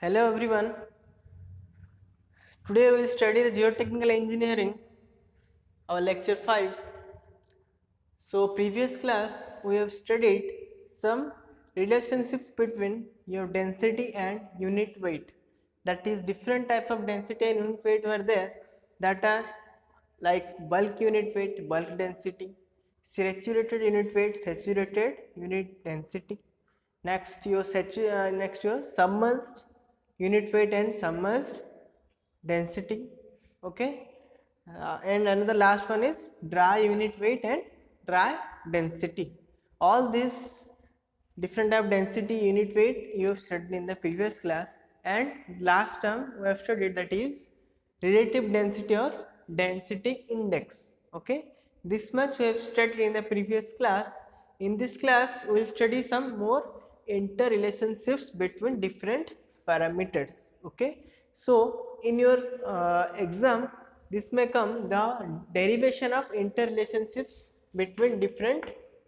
Hello everyone. Today we will study the geotechnical engineering, our lecture 5. So previous class we have studied some relationships between your density and unit weight. That is, different type of density and unit weight were there, that are like bulk unit weight, bulk density, saturated unit weight, saturated unit density. Next your submerged unit weight and submerged density. Okay, and another last one is dry unit weight and dry density. All these different type density, unit weight you have studied in the previous class, and last term we have studied, that is relative density or density index. Okay, this much we have studied in the previous class. In this class we will study some more interrelationships between different parameters. Okay, so in your exam this may come, the derivation of interrelationships between different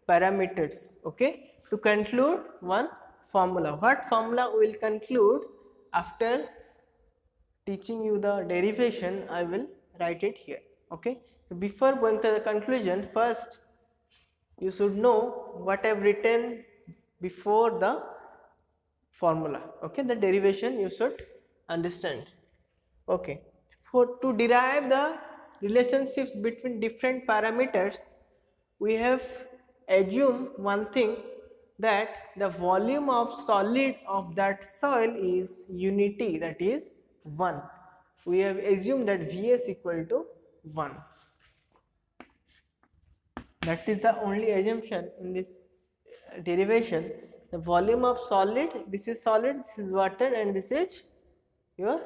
parameters. Okay, to conclude one formula. What formula we will conclude after teaching you the derivation? I will write it here. Okay, before going to the conclusion, first you should know what I have written before the formula. Okay, the derivation you should understand. Okay, for to derive the relationships between different parameters, we have assumed one thing, that the volume of solid of that soil is unity, that is 1. We have assumed that Vs equal to 1. That is the only assumption in this derivation. The volume of solid, this is solid, this is water, and this is your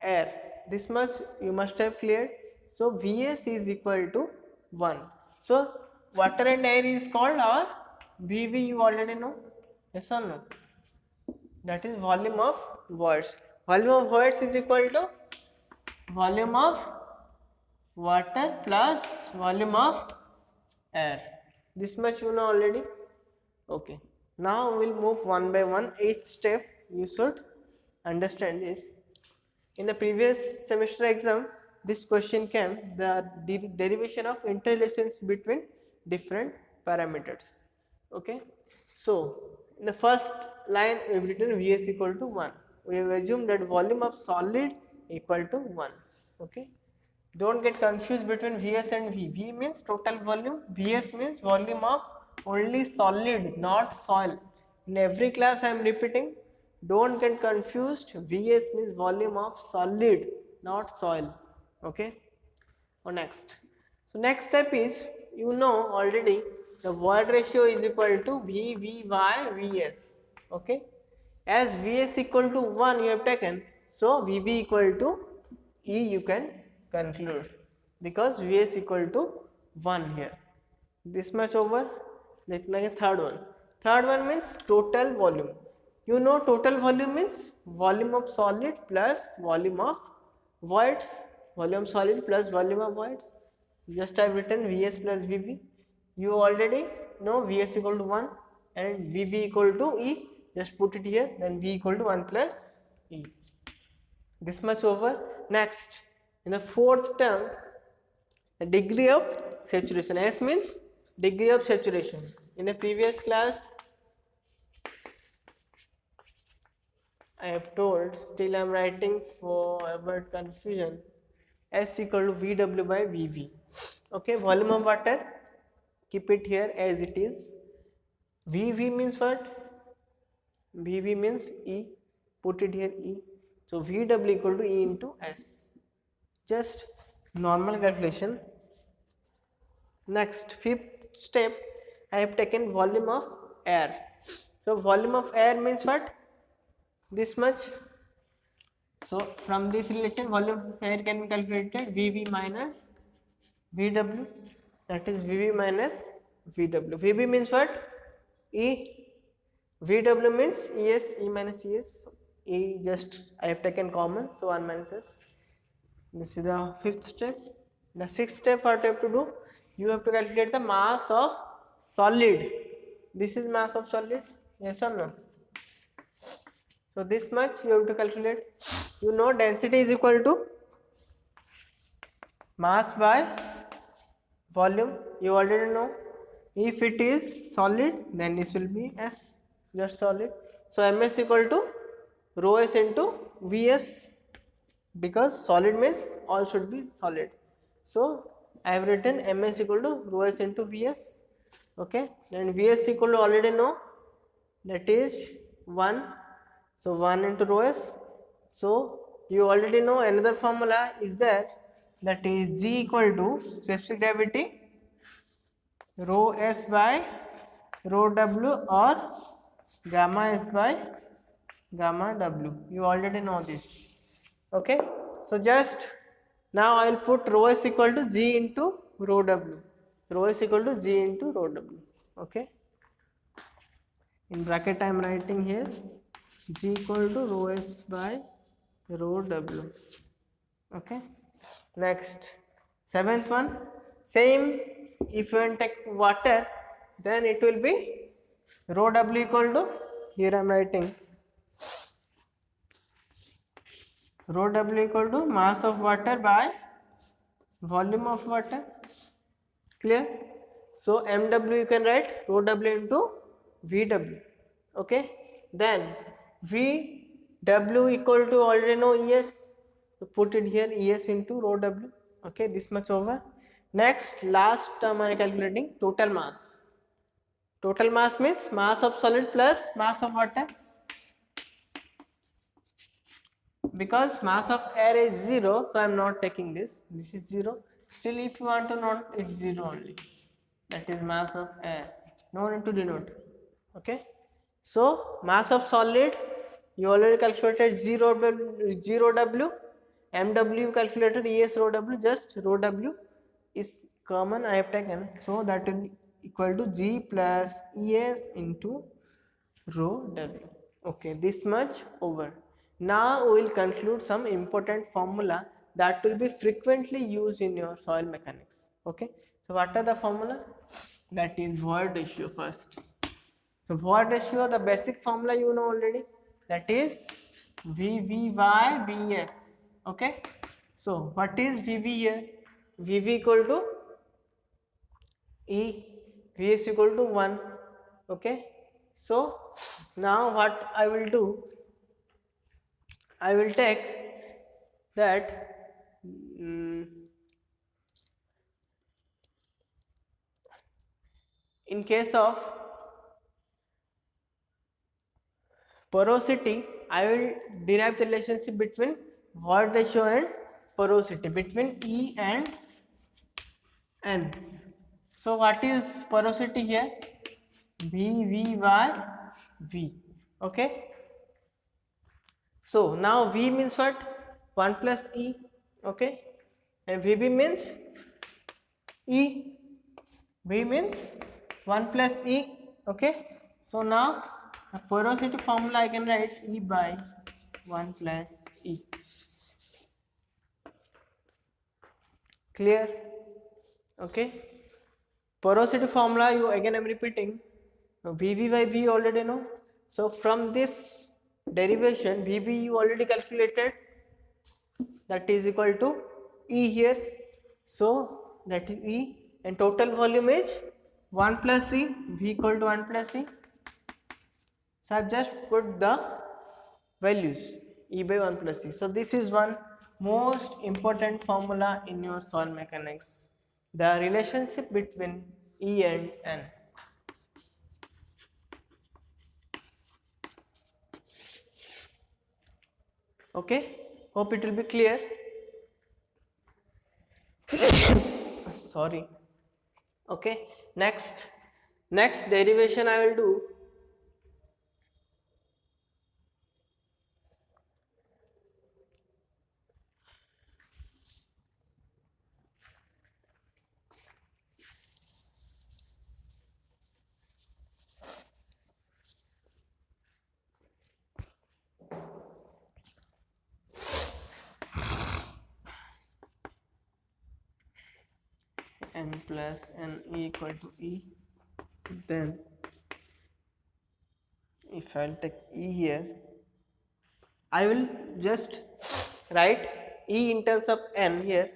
air. This much you must have cleared. So Vs is equal to 1. So water and air is called our Vv, you already know. Yes or no? That is volume of voids. Volume of voids is equal to volume of water plus volume of air. This much you know already. Okay, now we will move one by one. Each step you should understand this. In the previous semester exam, this question came, the derivation of interrelations between different parameters. Okay, so in the first line we have written Vs equal to 1. We have assumed that volume of solid equal to 1. Okay, don't get confused between Vs and V. V means total volume, Vs means volume of only solid, not soil. In every class I am repeating, don't get confused. Vs means volume of solid, not soil. Okay. Or next. So next step is, you know already, the void ratio is equal to V by Vs. Okay. As Vs equal to 1 you have taken, so Vv equal to E you can conclude, because Vs equal to 1 here. This much over. Next, like a third one. Third one means total volume. You know total volume means volume of solid plus volume of voids. Volume solid plus volume of voids. Just I have written Vs plus Vv. You already know Vs equal to 1 and Vv equal to E. Just put it here, then V equal to 1 plus E. This much over. Next, in the fourth term, the degree of saturation. S means degree of saturation. In the previous class I have told, still I am writing for avoid confusion, S equal to Vw by Vv. Okay, volume of water, keep it here as it is. Vv means what? Vv means E, put it here E. So Vw equal to E into S. Just normal calculation. Next, fifth step, I have taken volume of air. So volume of air means what? This much. So from this relation, volume of air can be calculated Vv minus Vw. That is Vv minus Vw. Vv means what? E. Vw means Es, E minus Es. E just I have taken common, so 1 minus S. This is the fifth step. The sixth step, what you have to do? You have to calculate the mass of solid. This is mass of solid, yes or no? So this much you have to calculate. You know density is equal to mass by volume. You already know. If it is solid, then this will be S, just solid. So Ms equal to rho S into Vs, because solid means all should be solid. So I have written Ms equal to rho S into Vs. Okay, then Vs equal to already know, that is 1. So 1 into rho S. So you already know another formula is there, that is G equal to specific gravity rho S by rho W, or gamma S by gamma W. You already know this. Okay. So just now I will put rho S equal to G into rho W. Rho S equal to G into rho W. Okay. In bracket I am writing here G equal to rho S by rho W. Okay. Next, seventh one, same. If you want to take water, then it will be rho W equal to, here I am writing rho W equal to mass of water by volume of water. Clear? So MW you can write rho W into VW. Okay. Then VW equal to already know ES. So put it here, ES into rho W. Okay, this much over. Next, last term I am calculating total mass. Total mass means mass of solid plus mass of water. Because mass of air is 0, so I am not taking this. This is 0. Still, if you want to note, it's 0 only. That is mass of air. No need to denote. Okay. So mass of solid, you already calculated 0 W. MW calculated ES rho W. Just rho W is common I have taken. So that will be equal to G plus ES into rho W. Okay, this much over. Now we will conclude some important formula that will be frequently used in your soil mechanics. Okay, so what are the formula? That is void ratio first. So void ratio, the basic formula you know already, that is VV by VS. Okay, so what is VV here? VV equal to E, Vs equal to 1. Okay, so now what I will do, I will take that in case of porosity, I will derive the relationship between void ratio and porosity, between E and N. So what is porosity here? VV by V. Okay. So now V means what? 1 plus E. Okay. And VB means E. V means 1 plus E. Okay. So now the porosity formula I can write E by 1 plus E. Clear? Okay. Porosity formula, you again I am repeating. Now VV by V already know. So from this derivation, VV you already calculated, that is equal to E here. So that is E, and total volume is 1 plus E, V equal to 1 plus E. So I have just put the values, E by 1 plus E. So this is one most important formula in your soil mechanics, the relationship between E and N. Okay, hope it will be clear. Sorry. Okay, next derivation I will do. N plus N equal to E. Then if I'll take E here, I will just write E in terms of n here.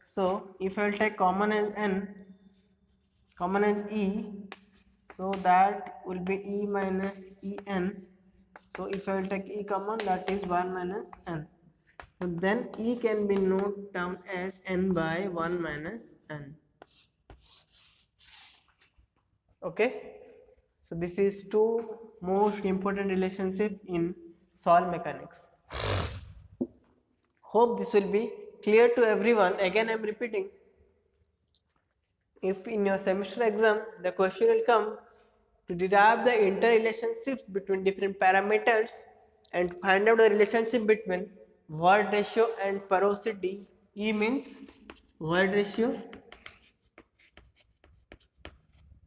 So if I will take common as n, common as E, so that will be E minus En. So if I will take E common, that is 1 minus n. So then E can be noted down as n by 1 minus n. Okay. So this is two most important relationship in solid mechanics. Hope this will be clear to everyone. Again I am repeating, if in your semester exam the question will come to derive the interrelationships between different parameters and find out the relationship between void ratio and porosity. E means void ratio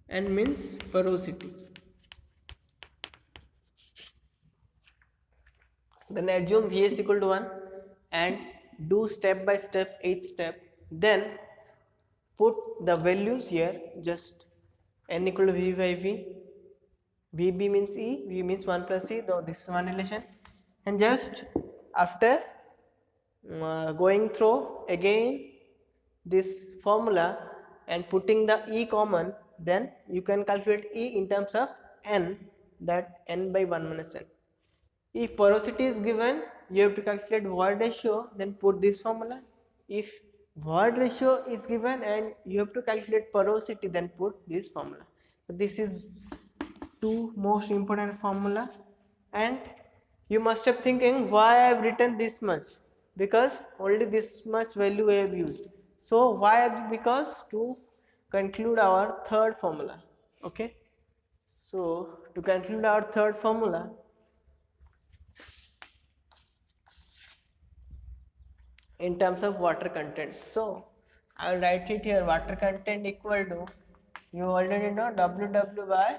and means porosity. Then assume Vs equal to 1 and do step by step each step. Then put the values here, just n equal to V by V, Vb means E, V means 1 plus E, though this is one relation, and just after going through again this formula and putting the E common, then you can calculate E in terms of n, that n by 1 minus n. If porosity is given, you have to calculate void ratio, then put this formula. If void ratio is given and you have to calculate porosity, then put this formula. So this is two most important formula, and you must have thinking why I have written this much, because only this much value I have used. So why? Because to conclude our third formula. Okay. So to conclude our third formula, in terms of water content. So I will write it here, water content equal to, you already know, WW by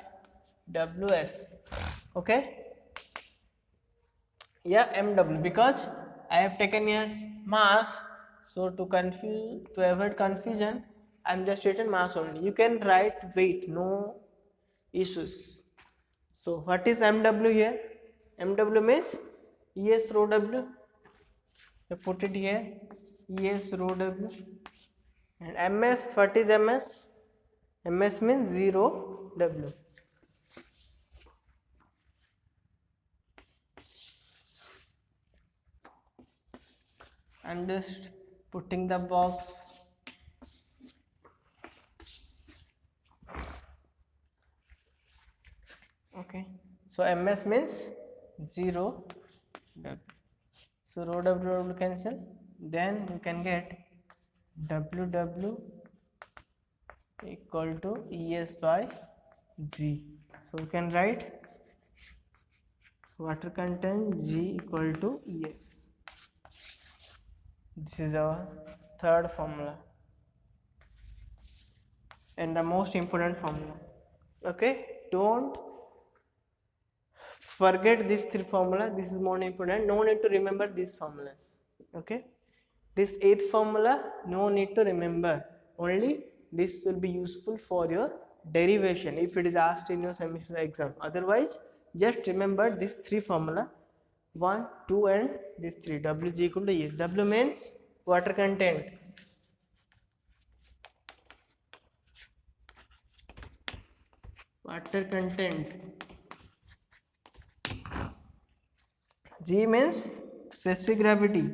WS. Okay. Yeah, MW, because I have taken here mass. So to avoid confusion, I am just written mass only. You can write weight, no issues. So what is MW here? MW means ES rho W. I put it here, ES rho W. And MS, what is MS? MS means 0 W. I'm just putting the box. Okay. So MS means 0 W. So rho W will cancel. Then you can get WW equal to ES by G. So you can write water content G equal to ES. This is our third formula and the most important formula. Okay, don't forget these three formula. This is more important. No need to remember these formulas. Okay, this eighth formula no need to remember. Only this will be useful for your derivation if it is asked in your semester exam. Otherwise, just remember these three formula, 1, 2 and this 3. Wg equal to ES. W means water content. Water content. G means specific gravity.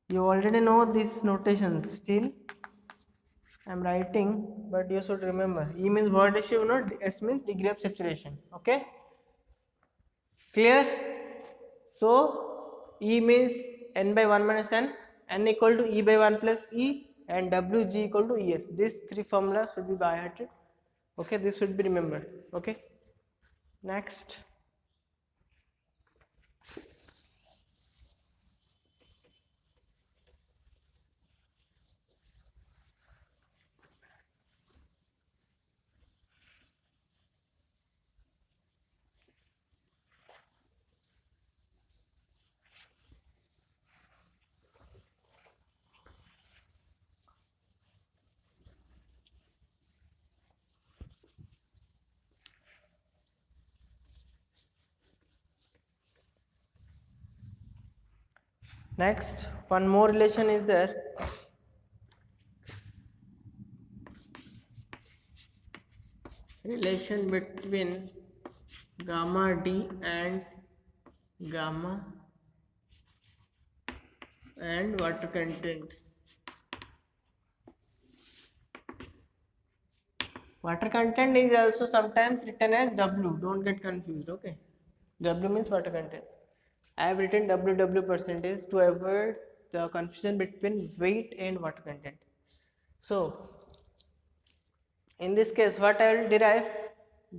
You already know these notations. Still, I am writing, but you should remember. E means void ratio, not S means degree of saturation. Okay? Clear? So E means n by 1 minus n equal to E by 1 plus E, and Wg equal to Es. These three formulas should be by hearted. Okay, this should be remembered. Okay. Next. Next, one more relation is there. Relation between gamma D and gamma and water content. Water content is also sometimes written as W. Don't get confused. Okay. W means water content. I have written WW percentage to avoid the confusion between weight and water content. So, in this case, what I will derive?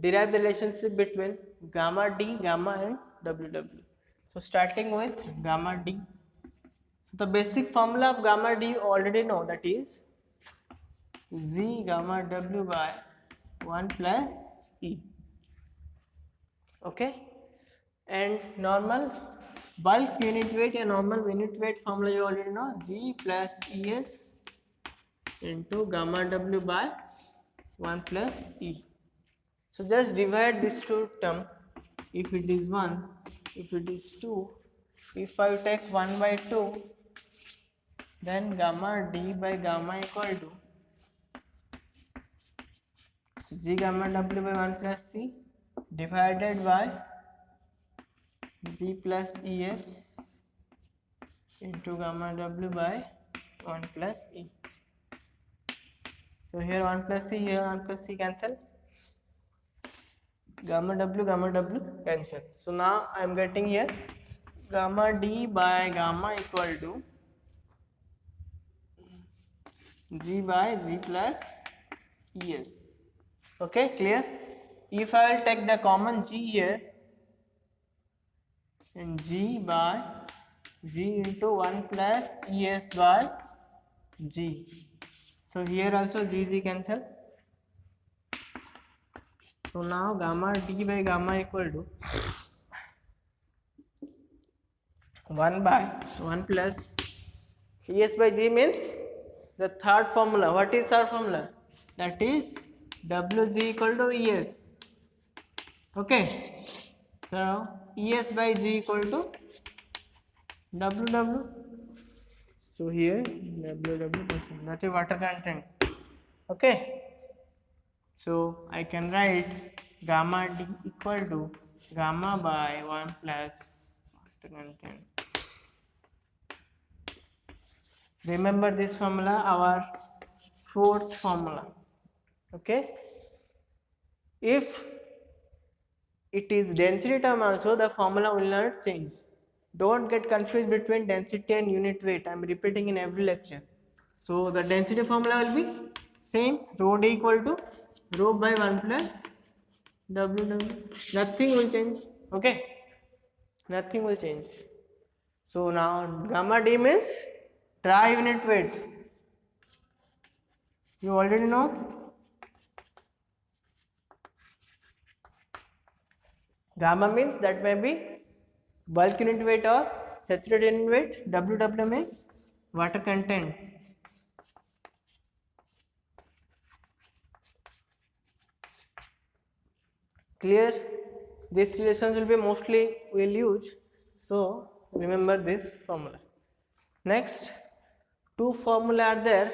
Derive the relationship between gamma D, gamma and WW. So, starting with gamma D. So, the basic formula of gamma D you already know, that is Z gamma W by 1 plus E. Okay. And normal bulk unit weight and normal unit weight formula you already know, G plus ES into gamma W by 1 plus E. So just divide this two term. If it is 1, if it is 2, if I take 1 by 2, then gamma D by gamma equal to G gamma W by 1 plus C divided by G plus ES into gamma W by 1 plus E. So here 1 plus C, here 1 plus C cancel. Gamma W cancel. So now I am getting here gamma D by gamma equal to G by G plus ES. Okay, clear? If I will take the common G here, and G by G into 1 plus ES by G. So here also G cancel. So now gamma D by gamma equal to 1 by 1 plus ES by G means the third formula. What is third formula? That is WG equal to ES. Okay. So ES by G equal to WW. So here WW%. That is water content. Okay. So I can write gamma D equal to gamma by 1 plus water content. Remember this formula, our fourth formula. Okay. If it is density term also, the formula will not change. Don't get confused between density and unit weight. I am repeating in every lecture. So the density formula will be same, rho D equal to rho by 1 plus WW. Nothing will change. Okay. Nothing will change. So now gamma D means dry unit weight. You already know. Gamma means that may be bulk unit weight or saturated unit weight. WW means water content. Clear? These relations will be mostly we'll use. So remember this formula. Next, two formula are there.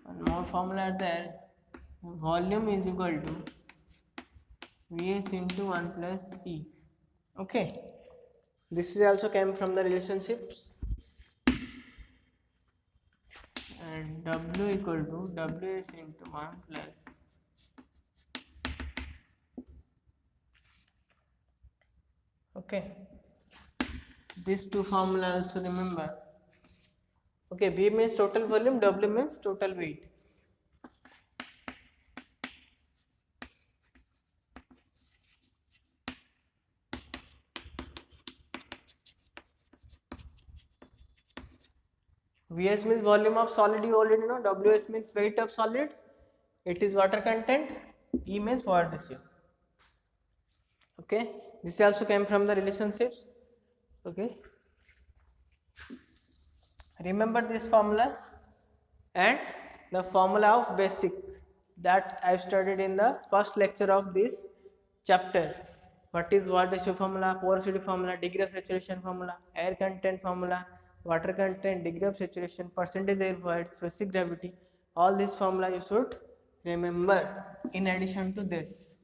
One more formula are there. Volume is equal to Vs into 1 plus E. Okay. This is also came from the relationships. And W equal to Ws into 1 plus. Okay. These two formula also remember. Okay, V means total volume, W means total weight. Vs means volume of solid, you already know. Ws means weight of solid. it is water content, E means water ratio. Okay, this also came from the relationships. Okay, remember these formulas and the formula of basic that I have studied in the first lecture of this chapter. What is water ratio formula, porosity formula, degree of saturation formula, air content formula, water content, degree of saturation, percentage air void, specific gravity. All these formula you should remember. In addition to this,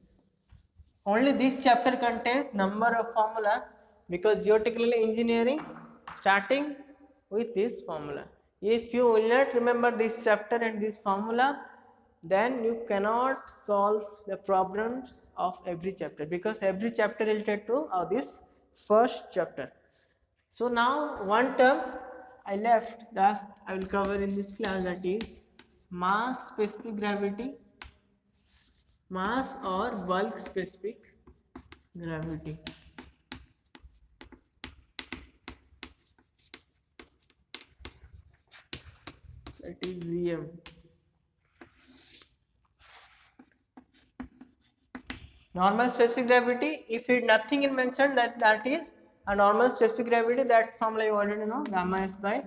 only this chapter contains number of formula because geotechnical engineering starting with this formula. If you will not remember this chapter and this formula, then you cannot solve the problems of every chapter because every chapter related to this first chapter. So now one term I left that I will cover in this class, that is mass specific gravity, mass or bulk specific gravity. That is Vm. Normal specific gravity, if it nothing is mentioned, that is a normal specific gravity. That formula you already know, gamma s by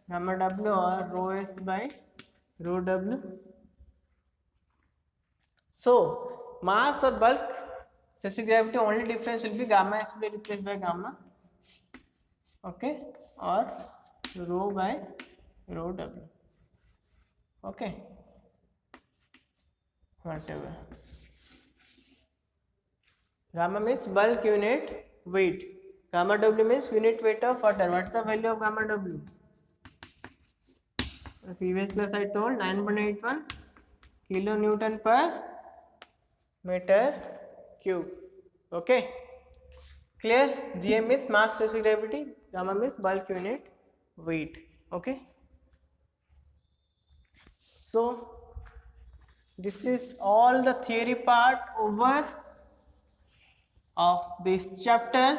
gamma w or rho s by rho w. So mass or bulk specific gravity, only difference will be gamma s will be replaced by gamma, okay, or rho by rho w, okay, whatever. Gamma means bulk unit weight. Gamma W means unit weight of water. What is the value of gamma W? The previous class I told 9.81 kilonewton per meter cube. Okay. Clear? Gm means mass specific gravity. Gamma means bulk unit weight. Okay. So this is all the theory part over of this chapter,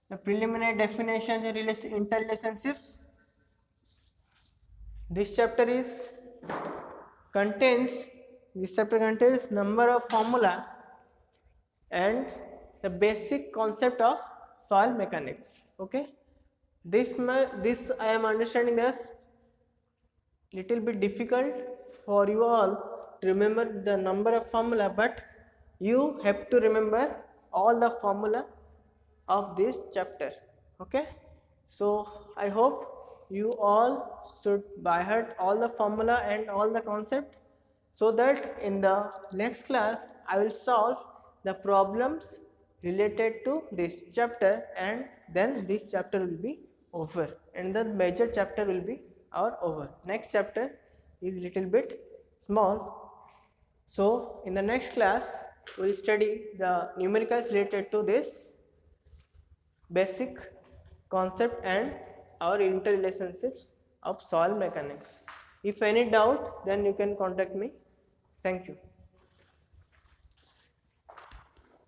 the preliminary definitions and interrelationships. This chapter contains number of formula and the basic concept of soil mechanics. Okay, this I am understanding this little bit difficult for you all to remember the number of formula, but you have to remember all the formula of this chapter. Okay, so I hope you all should by heart all the formula and all the concept, so that in the next class I will solve the problems related to this chapter, and then this chapter will be over and the major chapter will be over. Next chapter is little bit small, so in the next class we will study the numericals related to this basic concept and our interrelationships of soil mechanics. If any doubt, then you can contact me. Thank you.